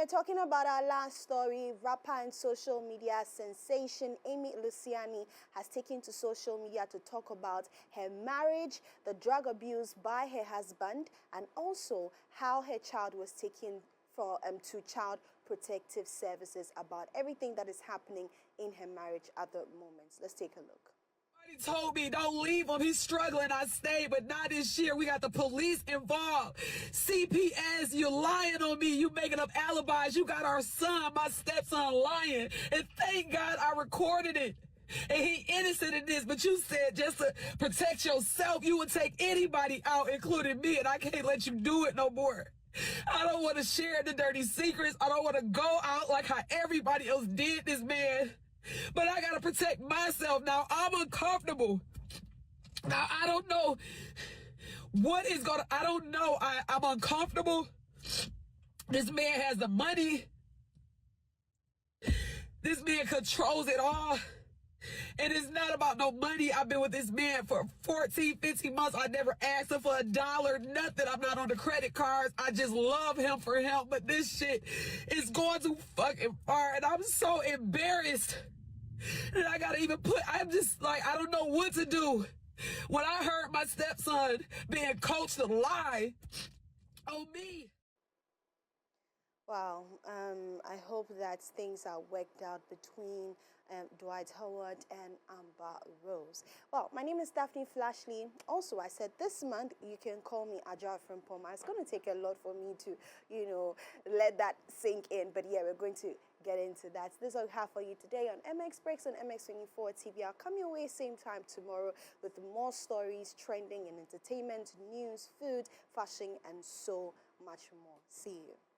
we're talking about our last story. Rapper and social media sensation Amy Luciani has taken to social media to talk about her marriage, the drug abuse by her husband, and also how her child was taken to Child Protective Services, about everything that is happening in her marriage at the moment. Let's take a look. He told me, don't leave him. He's struggling. I stayed, but not this year. We got the police involved. CPS, you're lying on me. You making up alibis. You got our son, my stepson, lying. And thank God I recorded it. And he innocent in this, but you said just to protect yourself, you would take anybody out, including me, and I can't let you do it no more. I don't want to share the dirty secrets. I don't want to go out like how everybody else did this man. But I got to protect myself. Now, I'm uncomfortable. Now, I don't know what is going to... I don't know. I'm uncomfortable. This man has the money. This man controls it all. And it's not about no money. I've been with this man for 14, 15 months. I never asked him for $1, nothing. I'm not on the credit cards. I just love him for him. But this shit is going too fucking far. And I'm so embarrassed that I gotta even I'm just like, I don't know what to do. When I heard my stepson being coached to lie on me. Wow, I hope that things are worked out between Dwight Howard and Amber Rose. Well, my name is Daphne Flashley. Also, I said this month you can call me Aja from Poma. It's going to take a lot for me to, let that sink in. But yeah, we're going to get into that. This is all we have for you today on MX Breakz on MX24 TV. I'll come your way same time tomorrow with more stories trending in entertainment, news, food, fashion, and so much more. See you.